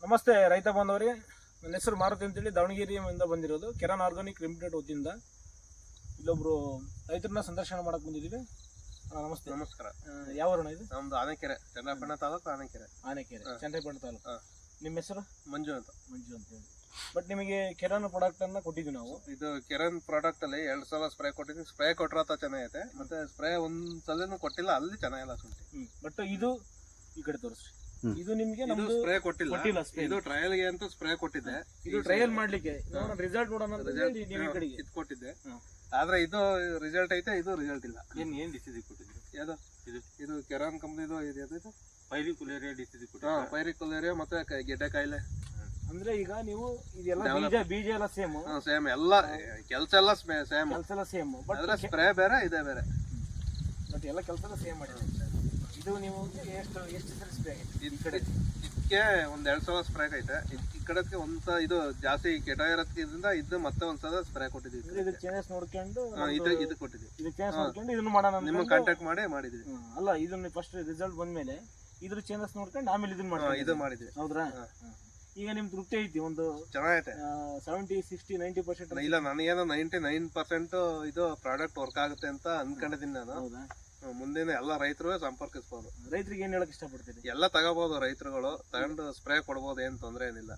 ನಮಸ್ತೆ ರೈತ ಬಾಂಧವರಿಗೆ, ನನ್ನ ಹೆಸರು ಮಾರುತಿ ಅಂತೇಳಿ ದಾವಣಗೆರೆಯಿಂದ ಬಂದಿರೋದು. ಕೆರಾನ್ ಆರ್ಗಾನಿಕ್ ಲಿಮಿಟೆಡ್ ವತಿಯಿಂದ ಇಲ್ಲೊಬ್ರು ರೈತರನ್ನ ಸಂದರ್ಶನ ಮಾಡಕ್ಕೆ ಬಂದಿದ್ದೀವಿ. ನಮಸ್ತೆ. ನಮಸ್ಕಾರ. ಯಾವ ಊರಣ ಇದು? ನಮ್ದು ಆನೆಕೆರೆ, ಚನ್ನಪಟ್ಟಣ ತಾಲೂಕು ಆನೆಕೆರೆ. ಚನ್ನಪಟ್ಟಣ ತಾಲೂಕು. ನಿಮ್ಮ ಹೆಸರು? ಮಂಜು ಅಂತ. ಮಂಜು ಅಂತ ಹೇಳಿ. ಬಟ್ ನಿಮಗೆ ಕೆರಾನ್ ಪ್ರಾಡಕ್ಟ್ ಅನ್ನ ಕೊಟ್ಟಿದ್ವಿ ನಾವು. ಇದು ಕೆರಾನ್ ಪ್ರಾಡಕ್ಟ್ ಅಲ್ಲಿ 2 ಸಲ ಸ್ಪ್ರೇ ಕೊಟ್ಟಿದ್ದೀನಿ. ಸ್ಪ್ರೇ ಕೊಟ್ಟಿರತ್ತ ಚೆನ್ನಾಗೈತೆ, ಮತ್ತೆ ಸ್ಪ್ರೇ ಒಂದ್ಸಲನೂ ಕೊಟ್ಟಿಲ್ಲ, ಅಲ್ಲಿ ಚೆನ್ನಾಗಿಲ್ಲ ಶುಂಠಿ. ಬಟ್ ಇದು ಈ ಕಡೆ ತೋರಿಸ್ರಿ. ಇದು ನಿಮ್ಗೆ ನಮ್ದು ಸ್ಪ್ರೇ ಕೊಟ್ಟಿಲ್ಲ. ಇದು ಟ್ರಯಲ್ ಗೆ ಅಂತ ಸ್ಪ್ರೇ ಕೊಟ್ಟಿದ್ದೆ. ಇದು ಟ್ರಯಲ್ ಮಾಡ್ಲಿಕ್ಕೆ ರಿಸಲ್ಟ್ ನೋಡೋಣ ಇದು ಕೊಟ್ಟಿದ್ದೆ. ಆದ್ರೆ ಇದು ರಿಸಲ್ಟ್ ಐತೆ, ಇದು ರಿಸಲ್ಟ್ ಇಲ್ಲ. ಏನ್ ಡಿಸೀಸ್ ಕೊಟ್ಟಿದ್ರು? ಯಾವ್ದು ಇದು ಕೆರಾನ್ ಕಂಪ್ನಿದು ಇದು ಪೈರಿಕುಲೇರಿಯಾ ಡಿಸೀಸ್ ಪೈರಿಕುಲೇರಿಯಾ ಮತ್ತೆ ಗೆಡ್ಡೆ ಕಾಯಿಲೆ. ಅಂದ್ರೆ ಈಗ ನೀವು ಇದೆಲ್ಲ ಬೀಜ ಎಲ್ಲ ಸೇಮ್ ಎಲ್ಲ ಕೆಲಸ ಎಲ್ಲ ಸೇಮ್ ಆದ್ರೆ ಸ್ಪ್ರೇ ಬೇರೆ, ಇದೇ ಬೇರೆ. ಬಟ್ ಎಲ್ಲ ಕೆಲಸ ಸೇಮ್ ಮಾಡಿದೆ. ಇದು ನೀವು ಎಷ್ಟು ಸರಿ ಸ್ಪ್ರೇ ಆಗೈತೆ? ಇದಕ್ಕೆ 2 ಸಲ ಸ್ಪ್ರೇ ಐತೆ. ಈ ಕಡೆಗೆ ಇದು ಜಾಸ್ತಿ ಕೆಟ ಇರೋದ್ರಿಂದ ಇದು ಮತ್ತೆ ಒಂದ್ಸಲ ಸ್ಪ್ರೇ ಕೊಟ್ಟಿದ್ದೀವಿ. ಇದು ಚೇಂಜಸ್ ನೋಡ್ಕೊಂಡು ಇದು ಕೊಟ್ಟಿದ್ದೀವಿ. ಇದು ಚೇಂಜಸ್ ನೋಡ್ಕೊಂಡು ಇದನ್ನು ಮಾಡೋಣ ನಿಮ್ಗೆ ಕಾಂಟ್ಯಾಕ್ಟ್ ಮಾಡಿದ್ವಿ. ಅಲ್ಲ, ಇದನ್ನ ಫಸ್ಟ್ ರಿಸಲ್ಟ್ ಬಂದ್ಮೇಲೆ ಇದ್ರ ಚೇಂಜಸ್ ನೋಡ್ಕೊಂಡು ಆಮೇಲೆ ಇದನ್ನ ಮಾಡಿದ್ವಿ. ಹೌದ್ರಾ? ಈಗ ನಿಮ್ ತೃಪ್ತಿ ಐತಿ? ಒಂದು ಚೆನ್ನಾಗೈತೆ. 70, 60, 90%? ಇಲ್ಲ, ನನಗೇನೋ 99% ಇದು ಪ್ರಾಡಕ್ಟ್ ವರ್ಕ್ ಆಗುತ್ತೆ ಅಂತ ಅನ್ಕೊಂಡಿದ್ದೀನಿ ನಾನು. ಹೌದಾ? ಮುಂದಿನ ಎಲ್ಲ ರೈತರು ಸಂಪರ್ಕಿಸಬಹುದು. ರೈತರಿಗೆ ಏನ್ ಹೇಳಕ್ ಇಷ್ಟಪಡ್ತೀರಿ? ಎಲ್ಲ ತಗೋಬಹುದು, ರೈತರುಗಳು ತಗೊಂಡು ಸ್ಪ್ರೇ ಕೊಡ್ಬೋದು, ಏನ್ ತೊಂದರೆ ಏನಿಲ್ಲ.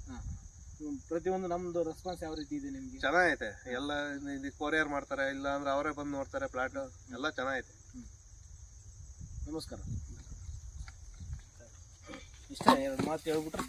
ಪ್ರತಿಯೊಂದು ನಮ್ದು ರೆಸ್ಪಾನ್ಸ್ ಯಾವ ರೀತಿ ಇದೆ ನಿಮ್ಗೆ? ಚೆನ್ನಾಗೈತೆ. ಎಲ್ಲ ಕೊರಿಯರ್ ಮಾಡ್ತಾರೆ, ಇಲ್ಲ ಅಂದ್ರೆ ಅವರೇ ಬಂದು ನೋಡ್ತಾರೆ ಪ್ಲಾಟ್. ಎಲ್ಲ ಚೆನ್ನಾಗೈತೆ. ನಮಸ್ಕಾರ. ಇಷ್ಟ 2 ಮಾತು ಹೇಳ್ಬಿಟ್ರೆ